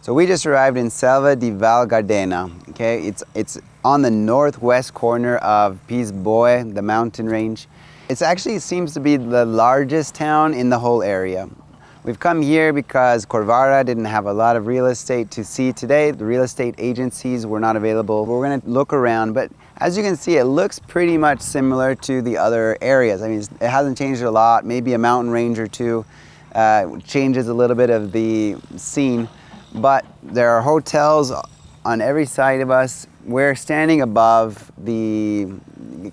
So we just arrived in Selva di Val Gardena. Okay, it's on the northwest corner of Piz Boe, the mountain range. It actually seems to be the largest town in the whole area. We've come here because Corvara didn't have a lot of real estate to see today. The real estate agencies were not available. We're going to look around, but as you can see, it looks pretty much similar to the other areas. I mean, it hasn't changed a lot. Maybe a mountain range or two changes a little bit of the scene, but there are hotels on every side of us. We're standing above the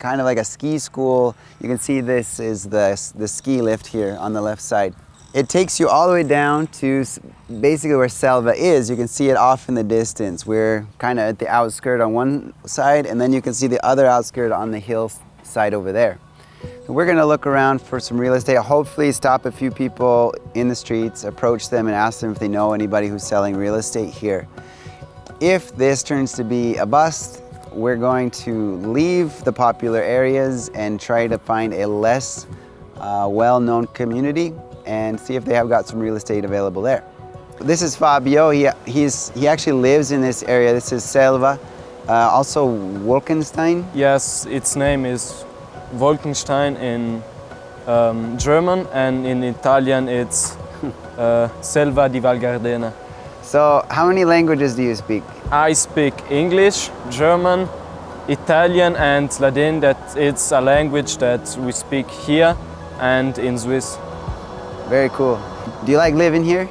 kind of like a ski school. You can see this is the ski lift here on the left side. It takes you all the way down to basically where Selva is. You can see it off in the distance. We're kind of at the outskirt on one side, and then you can see the other outskirt on the hillside over there. So we're gonna look around for some real estate, hopefully stop a few people in the streets, approach them and ask them if they know anybody who's selling real estate here. If this turns to be a bust, we're going to leave the popular areas and try to find a less well-known community and see if they have got some real estate available there. This is Fabio. He actually lives in this area. This is Selva. Also Wolkenstein. Yes, its name is Wolkenstein in German, and in Italian it's Selva di Val Gardena. So how many languages do you speak? I speak English, German, Italian and Latin. That it's a language that we speak here and in Swiss. Very cool. Do you like living here?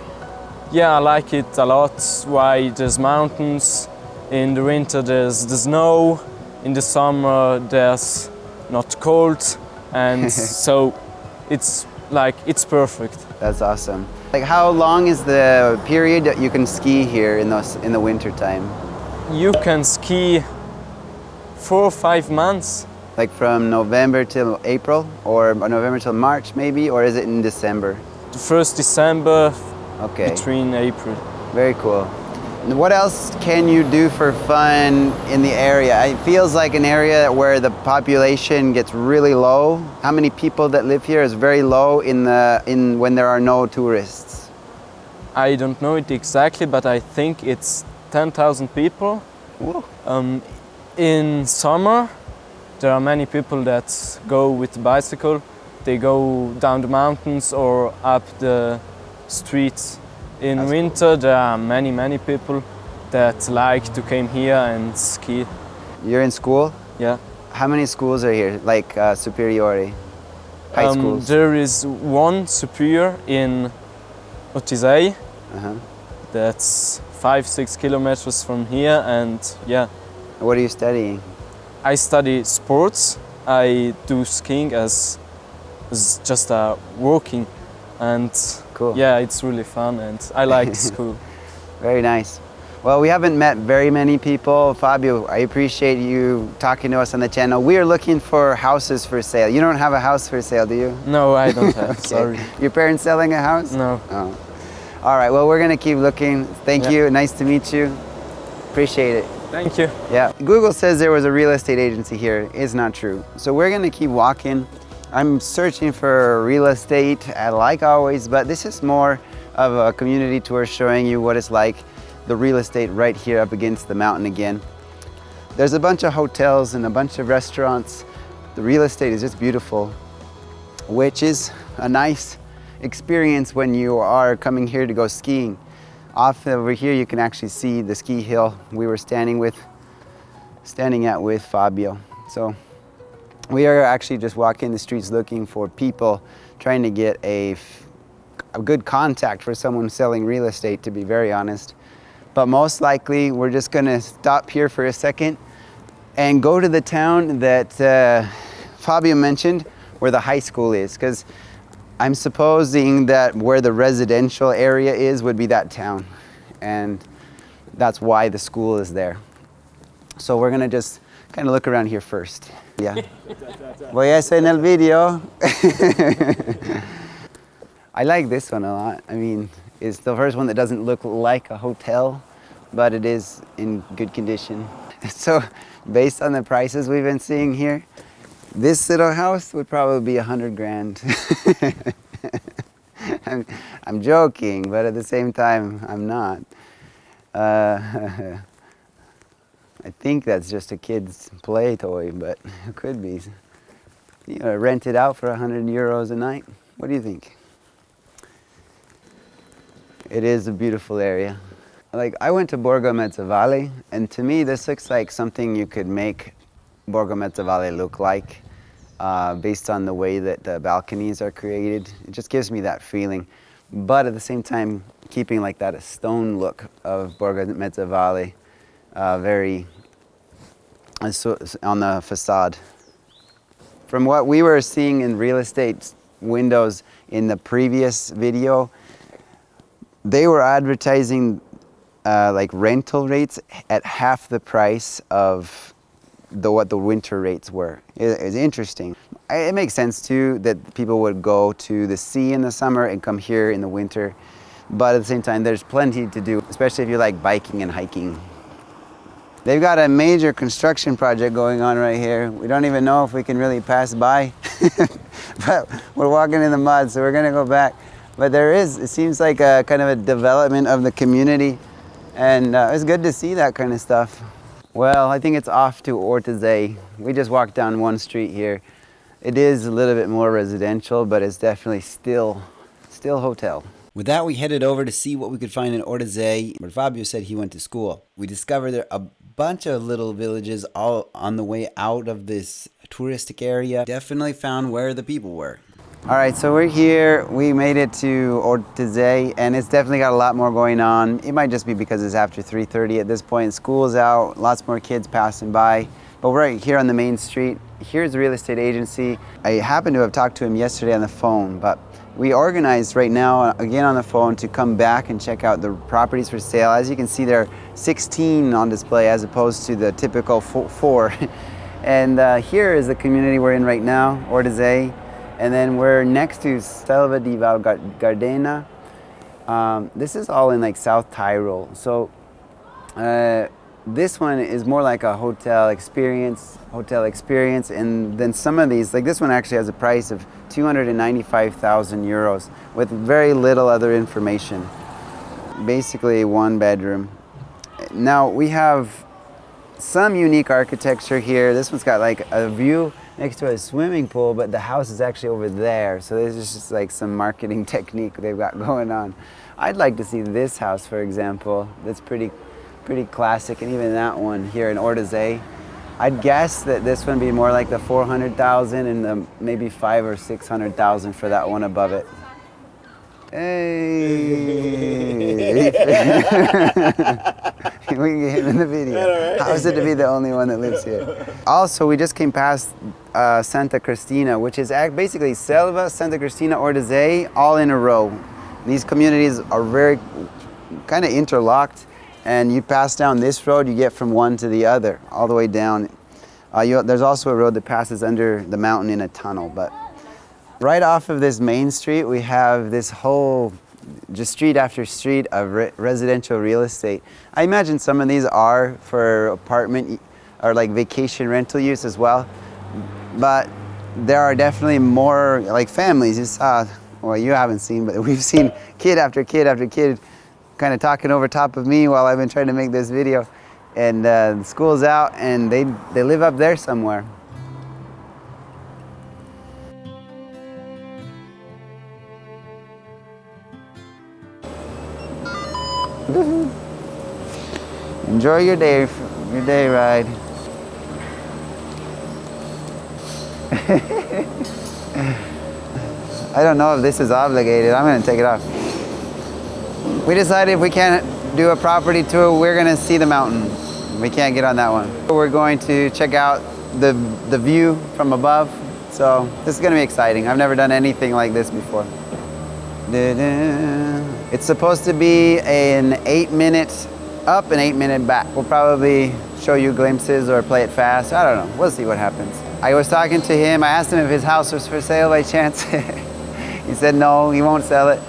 Yeah, I like it a lot. Why? There's mountains. In the winter there's the snow. In the summer there's not cold, and so it's perfect. That's awesome. Like, how long is the period that you can ski here in the winter time? You can ski 4 or 5 months. Like from November till April, or November till March maybe, or is it in December? The first December, okay, between April. Very cool. And what else can you do for fun in the area? It feels like an area where the population gets really low. How many people that live here is very low when there are no tourists? I don't know it exactly, but I think it's 10,000 people. In summer, there are many people that go with the bicycle. They go down the mountains or up the streets. In That's winter, cool. there are many people that like to come here and ski. You're in school? Yeah. How many schools are here, like superiori? High schools? There is one superior in Ortisei. That's 5-6 kilometers from here, and yeah. What are you studying? I study sports. I do skiing as just walking, and cool. Yeah, it's really fun, and I like school. Very nice. Well, we haven't met very many people. Fabio, I appreciate you talking to us on the channel. We are looking for houses for sale. You don't have a house for sale, do you? No, I don't have. Okay. Sorry. Your parents selling a house? No. Oh. All right. Well, we're gonna keep looking. Thank you. Nice to meet you. Appreciate it. Thank you. Yeah. Google says there was a real estate agency here. It's not true. So we're gonna keep walking. I'm searching for real estate, like always, but this is more of a community tour showing you what it's like, the real estate right here up against the mountain again. There's a bunch of hotels and a bunch of restaurants. The real estate is just beautiful, which is a nice experience when you are coming here to go skiing. Off over here, you can actually see the ski hill we were standing at with Fabio. So we are actually just walking the streets looking for people, trying to get a good contact for someone selling real estate, to be very honest. But most likely, we're just gonna stop here for a second and go to the town that Fabio mentioned, where the high school is, because I'm supposing that where the residential area is would be that town, and that's why the school is there. So we're gonna just kind of look around here first. Yeah. Voy a hacer en el video. I like this one a lot. I mean, it's the first one that doesn't look like a hotel, but it is in good condition. So based on the prices we've been seeing here, this little house would probably be 100 grand. I'm joking, but at the same time, I'm not. I think that's just a kid's play toy, but it could be. You know, rent it out for €100 a night. What do you think? It is a beautiful area. Like, I went to Borgo Mezzavale, and to me this looks like something you could make Borgo Mezzavale look like, based on the way that the balconies are created. It just gives me that feeling. But at the same time, keeping like that a stone look of Borgo Mezzavale, very on the facade. From what we were seeing in real estate windows in the previous video, they were advertising like rental rates at half the price of what the winter rates were. It's interesting. It makes sense too that people would go to the sea in the summer and come here in the winter. But at the same time, there's plenty to do, especially if you like biking and hiking. They've got a major construction project going on right here. We don't even know if we can really pass by, but we're walking in the mud, so we're gonna go back. But it seems like a kind of a development of the community, and it's good to see that kind of stuff. Well, I think it's off to Ortisei. We just walked down one street here. It is a little bit more residential, but it's definitely still hotel. With that, we headed over to see what we could find in Ortisei, where Fabio said he went to school. We discovered there a bunch of little villages all on the way out of this touristic area. Definitely found where the people were. All right, so we're here. We made it to Ortisei, and it's definitely got a lot more going on. It might just be because it's after 3:30 at this point. School's out, lots more kids passing by. But we're right here on the main street. Here's the real estate agency. I happened to have talked to him yesterday on the phone, but we organized right now, again on the phone, to come back and check out the properties for sale. As you can see, there are 16 on display as opposed to the typical 4. And here is the community we're in right now, Ortisei. And then we're next to Selva di Val Gardena. This is all in like South Tyrol. So this one is more like a hotel experience, and then some of these, like this one actually has a price of €295,000 with very little other information. Basically 1 bedroom. Now we have some unique architecture here. This one's got like a view next to a swimming pool, but the house is actually over there. So this is just like some marketing technique they've got going on. I'd like to see this house, for example. That's pretty classic, and even that one here in Ortisei. I'd guess that this one would be more like the 400,000 and the maybe 500,000 or 600,000 for that one above it. Hey! We can get him in the video. How is it to be the only one that lives here? Also, we just came past Santa Cristina, which is basically Selva, Santa Cristina, Ortisei, all in a row. These communities are very kind of interlocked. And you pass down this road, you get from one to the other, all the way down. There's also a road that passes under the mountain in a tunnel. But right off of this main street, we have this whole, just street after street of residential real estate. I imagine some of these are for apartment or like vacation rental use as well. But there are definitely more like families. You saw, well, you haven't seen, but we've seen kid after kid after kid kind of talking over top of me while I've been trying to make this video. And school's out and they live up there somewhere. Enjoy your day ride. I don't know if this is obligated. I'm gonna take it off. We decided if we can't do a property tour, we're gonna see the mountain. We can't get on that one. We're going to check out the view from above. So this is gonna be exciting. I've never done anything like this before. It's supposed to be an 8-minute up and 8-minute back. We'll probably show you glimpses or play it fast. I don't know, we'll see what happens. I was talking to him, I asked him if his house was for sale by chance. He said no, he won't sell it.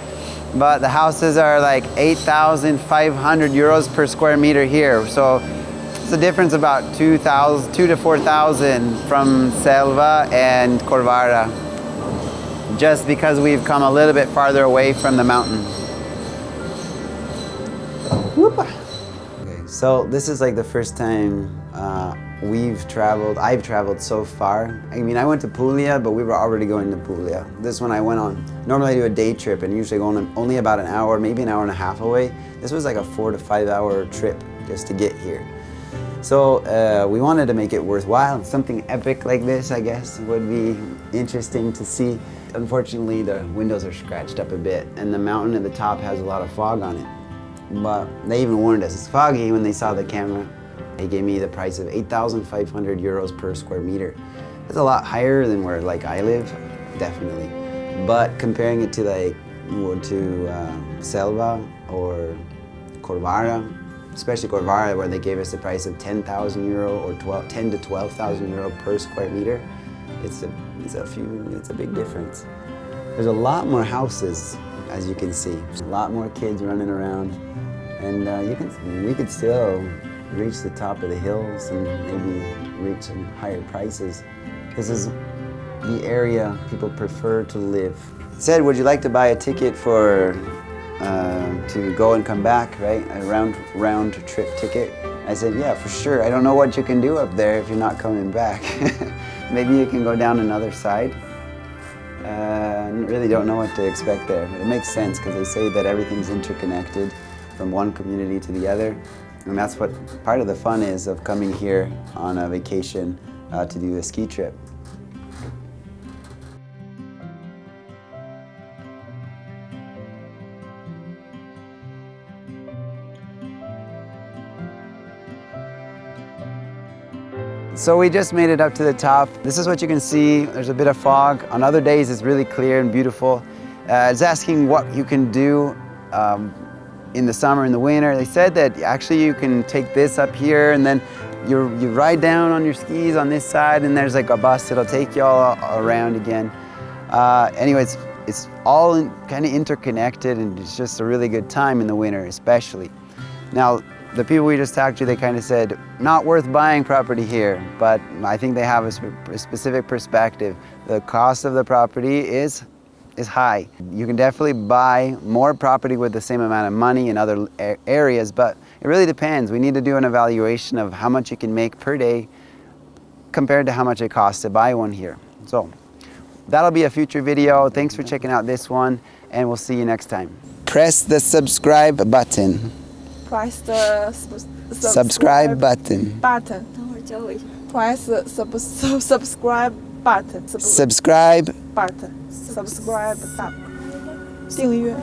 But the houses are like 8,500 euros per square meter here. So it's a difference about 2,000 to 4,000 from Selva and Corvara, just because we've come a little bit farther away from the mountain. Whoop. So this is like the first time I've traveled so far. I mean, I went to Puglia, but we were already going to Puglia. This one I went on, normally I do a day trip and usually go on only about an hour, maybe an hour and a half away. This was like a 4 to 5 hour trip just to get here. So we wanted to make it worthwhile. Something epic like this, I guess, would be interesting to see. Unfortunately, the windows are scratched up a bit and the mountain at the top has a lot of fog on it. But they even warned us it's foggy when they saw the camera. They gave me the price of 8,500 euros per square meter. That's a lot higher than where like I live, definitely. But comparing it to like Selva or Corvara, especially Corvara, where they gave us the price of 10,000 euro or 10 to 12,000 euro per square meter, it's a big difference. There's a lot more houses, as you can see. There's a lot more kids running around, and we could still reach the top of the hills and maybe reach some higher prices. This is the area people prefer to live. He said, would you like to buy a ticket for to go and come back, right? A round trip ticket. I said, yeah, for sure. I don't know what you can do up there if you're not coming back. Maybe you can go down another side. I really don't know what to expect there, but it makes sense because they say that everything's interconnected from one community to the other. And that's what part of the fun is of coming here on a vacation to do a ski trip. So we just made it up to the top. This is what you can see. There's a bit of fog. On other days it's really clear and beautiful. It's asking what you can do in the summer and the winter. They said that actually you can take this up here and then you ride down on your skis on this side and there's like a bus that'll take you all around again. Anyways, it's all kind of interconnected and it's just a really good time in the winter especially. Now, the people we just talked to, they kind of said, not worth buying property here, but I think they have a specific perspective. The cost of the property is high. You can definitely buy more property with the same amount of money in other areas, but it really depends. We need to do an evaluation of how much you can make per day compared to how much it costs to buy one here. So that'll be a future video. Thanks for checking out this one, and we'll see you next time. Press the subscribe button. Press the subscribe button. Press subscribe button. Subscribe. Subscribe button. 订阅。